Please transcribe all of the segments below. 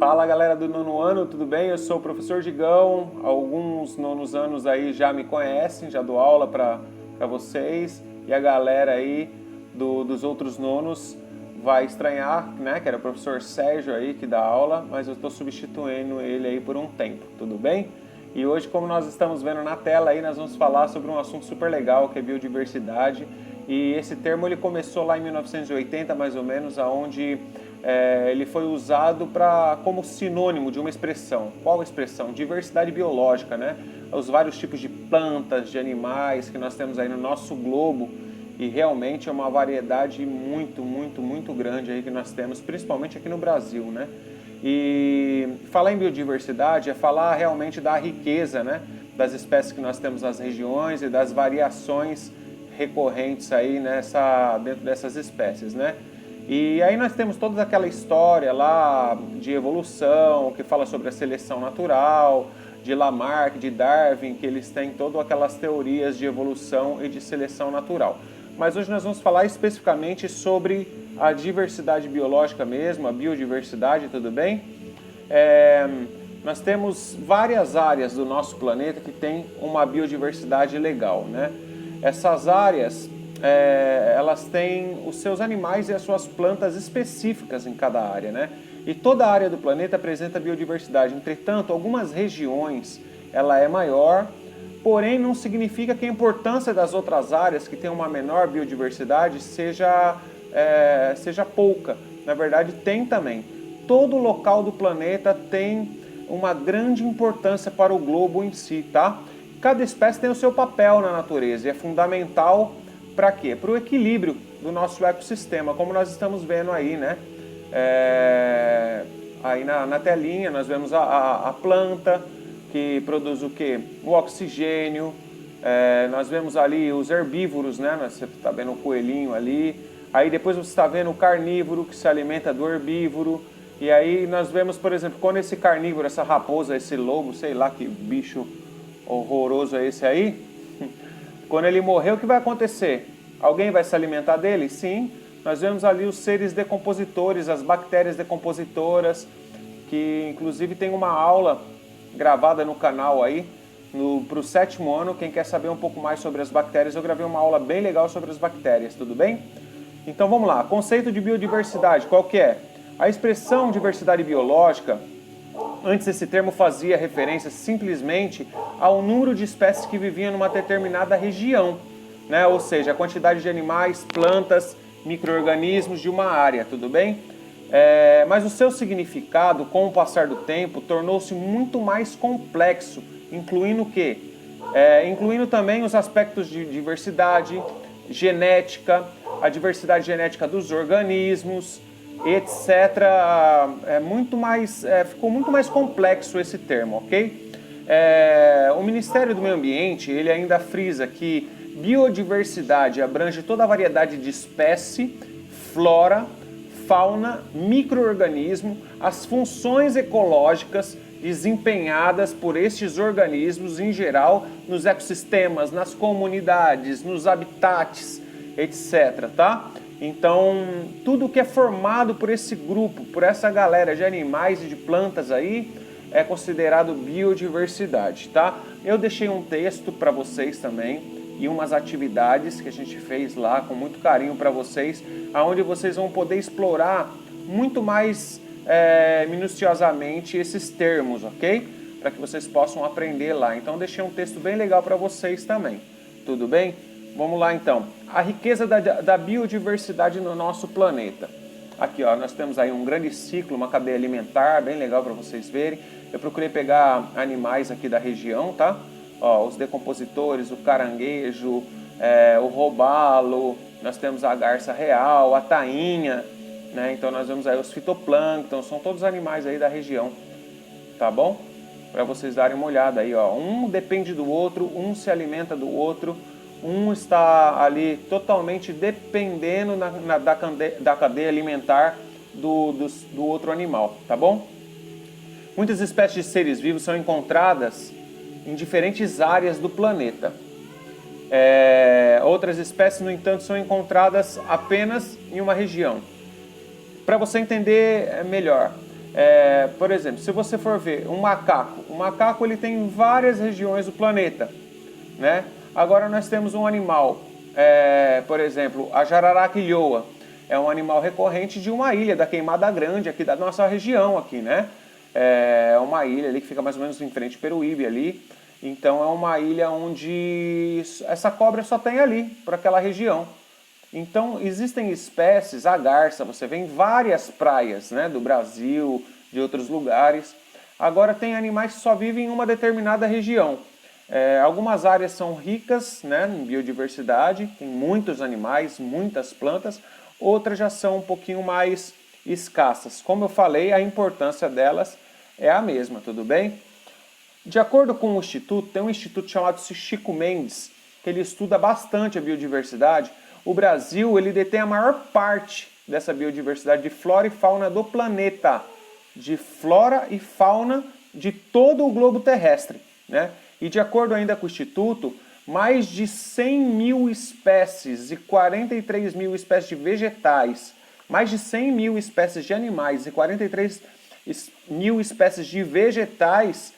Fala galera do nono ano, tudo bem? Eu sou o professor Gigão, alguns nonos anos aí já me conhecem, já dou aula para vocês e a galera aí dos outros nonos vai estranhar, né? Que era o professor Sérgio aí que dá aula, mas eu estou substituindo ele aí por um tempo, tudo bem? E hoje, como nós estamos vendo na tela aí, nós vamos falar sobre um assunto super legal que é biodiversidade. E esse termo ele começou lá em 1980 mais ou menos, aonde ele foi usado como sinônimo de uma expressão. Qual expressão? Diversidade biológica, né? Os vários tipos de plantas, de animais que nós temos aí no nosso globo. E realmente é uma variedade muito grande aí que nós temos, principalmente aqui no Brasil, né? E falar em biodiversidade é falar realmente da riqueza, né? Das espécies que nós temos nas regiões e das variações recorrentes aí dentro dessas espécies, né? E aí nós temos toda aquela história lá de evolução, que fala sobre a seleção natural, de Lamarck, de Darwin, que eles têm todas aquelas teorias de evolução e de seleção natural. Mas hoje nós vamos falar especificamente sobre a diversidade biológica mesmo, a biodiversidade, tudo bem? Nós temos várias áreas do nosso planeta que tem uma biodiversidade legal, né? Essas áreas, elas têm os seus animais e as suas plantas específicas em cada área, né? E toda a área do planeta apresenta biodiversidade. Entretanto, algumas regiões ela é maior, porém não significa que a importância das outras áreas que têm uma menor biodiversidade seja pouca. Na verdade, tem também. Todo local do planeta tem uma grande importância para o globo em si, tá? Cada espécie tem o seu papel na natureza e é fundamental para quê? Para o equilíbrio do nosso ecossistema, como nós estamos vendo aí, né? Aí na telinha nós vemos a planta que produz o quê? O oxigênio. Nós vemos ali os herbívoros, né? Você está vendo o coelhinho ali. Aí depois você está vendo o carnívoro que se alimenta do herbívoro. E aí nós vemos, por exemplo, quando esse carnívoro, essa raposa, esse lobo, sei lá que bicho horroroso é esse aí, quando ele morrer, o que vai acontecer? Alguém vai se alimentar dele? Sim. Nós vemos ali os seres decompositores, as bactérias decompositoras, que inclusive tem uma aula gravada no canal aí, para o 7º ano. Quem quer saber um pouco mais sobre as bactérias, eu gravei uma aula bem legal sobre as bactérias, tudo bem? Então vamos lá, conceito de biodiversidade, qual que é? A expressão diversidade biológica, antes esse termo fazia referência simplesmente ao número de espécies que viviam numa determinada região, né? Ou seja, a quantidade de animais, plantas, micro-organismos de uma área, tudo bem? Mas o seu significado, com o passar do tempo, tornou-se muito mais complexo, incluindo o quê? Incluindo também os aspectos de diversidade, genética, a diversidade genética dos organismos, etc. Ficou muito mais complexo esse termo, ok? O Ministério do Meio Ambiente ele ainda frisa que biodiversidade abrange toda a variedade de espécie, flora, fauna, micro-organismo, as funções ecológicas desempenhadas por estes organismos em geral nos ecossistemas, nas comunidades, nos habitats, etc. Tá? Então, tudo que é formado por esse grupo, por essa galera de animais e de plantas aí, é considerado biodiversidade, tá? Eu deixei um texto para vocês também e umas atividades que a gente fez lá com muito carinho para vocês, aonde vocês vão poder explorar muito mais minuciosamente esses termos, ok? Para que vocês possam aprender lá. Então, deixei um texto bem legal para vocês também, tudo bem? Vamos lá então, a riqueza da biodiversidade no nosso planeta. Aqui ó, nós temos aí um grande ciclo, uma cadeia alimentar, bem legal para vocês verem. Eu procurei pegar animais aqui da região, tá? Ó, os decompositores, o caranguejo, o robalo, nós temos a garça real, a tainha, né? Então nós vemos aí os fitoplânctons, são todos animais aí da região, tá bom? Para vocês darem uma olhada aí, ó. Um depende do outro, um se alimenta do outro. Um está ali totalmente dependendo da cadeia alimentar do outro animal, tá bom? Muitas espécies de seres vivos são encontradas em diferentes áreas do planeta. Outras espécies, no entanto, são encontradas apenas em uma região. Para você entender melhor, Por exemplo, se você for ver o macaco ele tem várias regiões do planeta, né? Agora nós temos um animal, por exemplo, a jararaquilhoa, é um animal recorrente de uma ilha da Queimada Grande, aqui da nossa região, aqui, né? É uma ilha ali que fica mais ou menos em frente ao Peruíbe ali. Então é uma ilha onde essa cobra só tem ali, por aquela região. Então existem espécies, a garça, você vê em várias praias, né, do Brasil, de outros lugares. Agora tem animais que só vivem em uma determinada região. Algumas áreas são ricas, né, em biodiversidade, tem muitos animais, muitas plantas. Outras já são um pouquinho mais escassas. Como eu falei, a importância delas é a mesma, tudo bem? De acordo com o Instituto, tem um instituto chamado Chico Mendes, que ele estuda bastante a biodiversidade. O Brasil ele detém a maior parte dessa biodiversidade de flora e fauna do planeta. De flora e fauna de todo o globo terrestre, né? E de acordo ainda com o Instituto, mais de 100 mil espécies e 43 mil espécies de vegetais, mais de 100 mil espécies de animais e 43 mil espécies de vegetais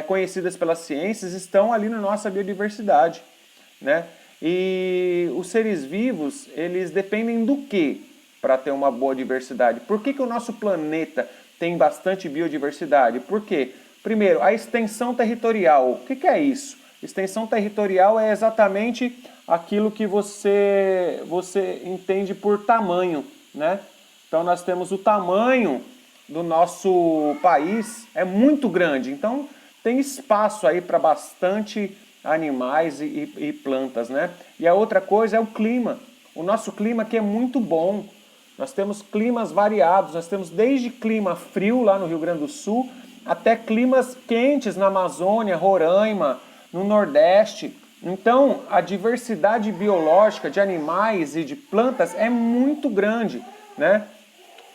conhecidas pelas ciências estão ali na nossa biodiversidade, né? E os seres vivos, eles dependem do quê para ter uma boa diversidade? Por que o nosso planeta tem bastante biodiversidade? Por quê? Primeiro, a extensão territorial. O que é isso? Extensão territorial é exatamente aquilo que você entende por tamanho, né? Então nós temos o tamanho do nosso país, é muito grande. Então tem espaço aí para bastante animais e plantas, né? E a outra coisa é o clima. O nosso clima aqui é muito bom. Nós temos climas variados, nós temos desde clima frio lá no Rio Grande do Sul, até climas quentes na Amazônia, Roraima, no Nordeste. Então, a diversidade biológica de animais e de plantas é muito grande, né?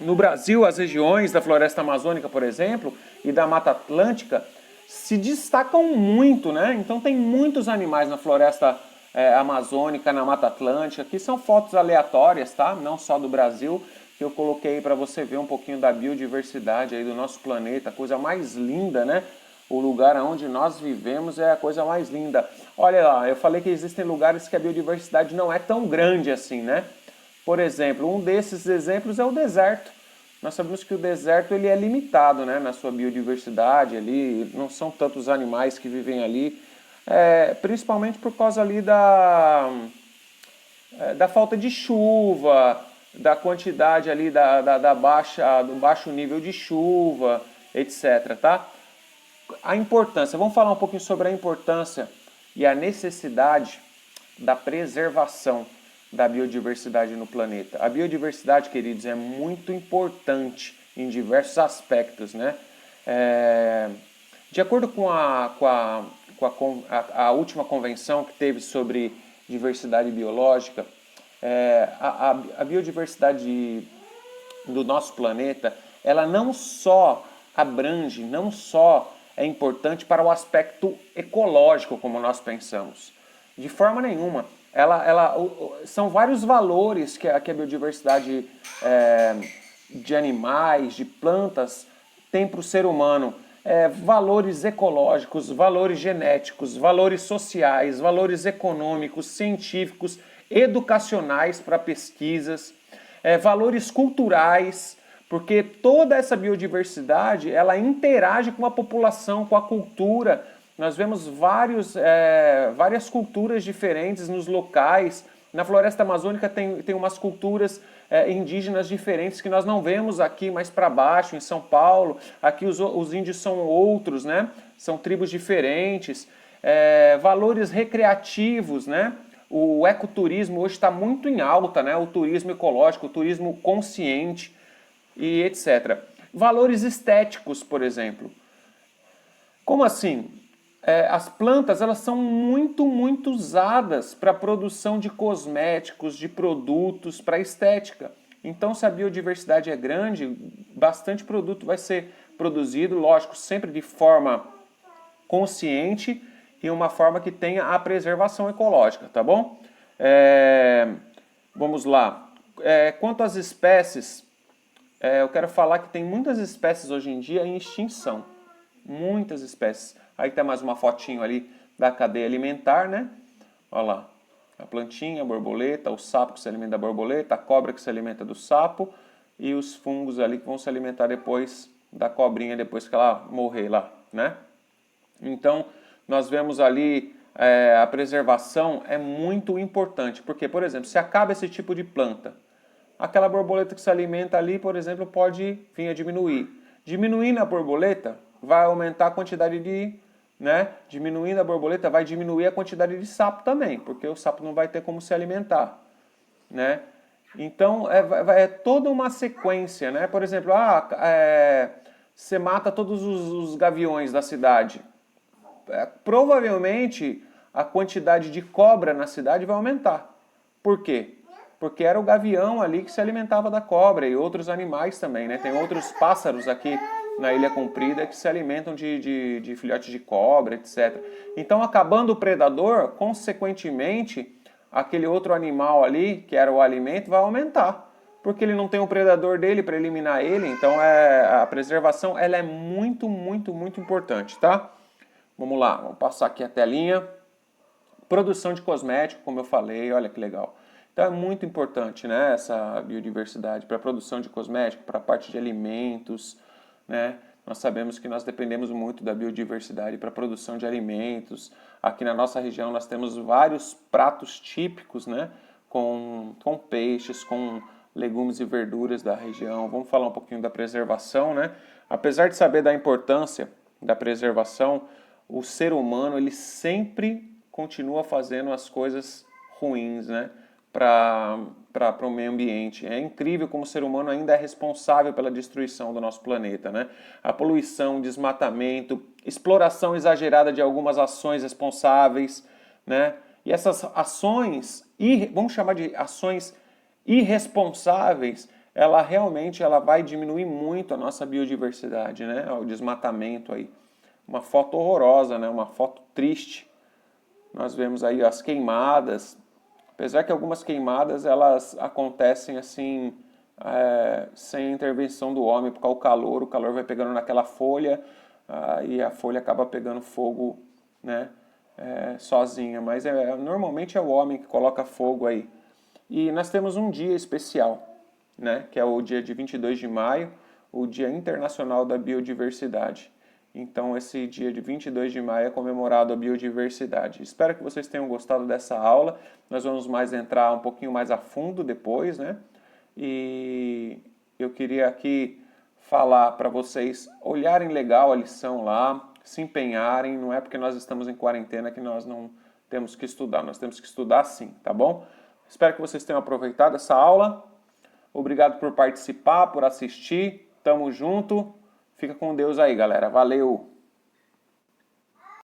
No Brasil, as regiões da floresta amazônica, por exemplo, e da Mata Atlântica se destacam muito, né? Então tem muitos animais na floresta amazônica, na Mata Atlântica. Aqui são fotos aleatórias, tá? Não só do Brasil, que eu coloquei para você ver um pouquinho da biodiversidade aí do nosso planeta, a coisa mais linda, né? O lugar onde nós vivemos é a coisa mais linda. Olha lá, eu falei que existem lugares que a biodiversidade não é tão grande assim, né? Por exemplo, um desses exemplos é o deserto. Nós sabemos que o deserto ele é limitado, né, na sua biodiversidade, ali não são tantos animais que vivem ali, principalmente por causa ali da falta de chuva, da quantidade ali do baixo nível de chuva, etc. Tá? A importância, vamos falar um pouquinho sobre a importância e a necessidade da preservação da biodiversidade no planeta. A biodiversidade, queridos, é muito importante em diversos aspectos, né? De acordo com a última convenção que teve sobre diversidade biológica, a biodiversidade do nosso planeta, ela não só abrange, não só é importante para o aspecto ecológico, como nós pensamos. De forma nenhuma. São vários valores que a biodiversidade de animais, de plantas, tem para o ser humano. Valores ecológicos, valores genéticos, valores sociais, valores econômicos, científicos, educacionais para pesquisas, valores culturais, porque toda essa biodiversidade ela interage com a população, com a cultura. Nós vemos várias culturas diferentes nos locais. Na floresta amazônica tem umas culturas indígenas diferentes que nós não vemos aqui mais para baixo, em São Paulo. Aqui os índios são outros, né? São tribos diferentes. Valores recreativos, né? O ecoturismo hoje está muito em alta, né? O turismo ecológico, o turismo consciente e etc. Valores estéticos, por exemplo. Como assim? As plantas elas são muito usadas para a produção de cosméticos, de produtos, para estética. Então, se a biodiversidade é grande, bastante produto vai ser produzido, lógico, sempre de forma consciente e uma forma que tenha a preservação ecológica, tá bom? Vamos lá. Quanto às espécies eu quero falar que tem muitas espécies hoje em dia em extinção. Muitas espécies. Aí tem mais uma fotinho ali da cadeia alimentar, né? Olha lá. A plantinha, a borboleta, o sapo que se alimenta da borboleta, a cobra que se alimenta do sapo e os fungos ali que vão se alimentar depois da cobrinha, depois que ela morrer lá, né? Então, nós vemos ali a preservação é muito importante, porque, por exemplo, se acaba esse tipo de planta, aquela borboleta que se alimenta ali, por exemplo, pode vir a diminuir. Diminuindo a borboleta, vai aumentar a quantidade de, né? Diminuindo a borboleta, vai diminuir a quantidade de sapo também, porque o sapo não vai ter como se alimentar, né? Então, é toda uma sequência, né? Por exemplo, você mata todos os gaviões da cidade. Provavelmente, a quantidade de cobra na cidade vai aumentar. Por quê? Porque era o gavião ali que se alimentava da cobra e outros animais também, né? Tem outros pássaros aqui na Ilha Comprida que se alimentam de filhotes de cobra, etc. Então, acabando o predador, consequentemente, aquele outro animal ali, que era o alimento, vai aumentar. Porque ele não tem o predador dele para eliminar ele. Então, a preservação ela é muito, muito, muito importante, tá? Vamos lá, vamos passar aqui a telinha. Produção de cosmético, como eu falei, olha que legal. Então é muito importante, né, essa biodiversidade para a produção de cosmético, para a parte de alimentos, né? Nós sabemos que nós dependemos muito da biodiversidade para a produção de alimentos. Aqui na nossa região nós temos vários pratos típicos, né, com peixes, com legumes e verduras da região. Vamos falar um pouquinho da preservação, né? Apesar de saber da importância da preservação, o ser humano ele sempre continua fazendo as coisas ruins, né, para o meio ambiente. É incrível como o ser humano ainda é responsável pela destruição do nosso planeta, né? A poluição, desmatamento, exploração exagerada de algumas ações responsáveis, né? E essas ações, vamos chamar de ações irresponsáveis, ela realmente vai diminuir muito a nossa biodiversidade, né? O desmatamento aí. Uma foto horrorosa, né? Uma foto triste. Nós vemos aí as queimadas, apesar que algumas queimadas elas acontecem assim sem intervenção do homem, porque o calor vai pegando naquela folha e a folha acaba pegando fogo, né, sozinha, mas normalmente é o homem que coloca fogo aí. E nós temos um dia especial, né, que é o dia de 22 de maio, o Dia Internacional da Biodiversidade. Então, esse dia de 22 de maio é comemorado a biodiversidade. Espero que vocês tenham gostado dessa aula. Nós vamos entrar um pouquinho mais a fundo depois, né? E eu queria aqui falar para vocês olharem legal a lição lá, se empenharem. Não é porque nós estamos em quarentena que nós não temos que estudar. Nós temos que estudar sim, tá bom? Espero que vocês tenham aproveitado essa aula. Obrigado por participar, por assistir. Tamo junto. Fica com Deus aí, galera. Valeu!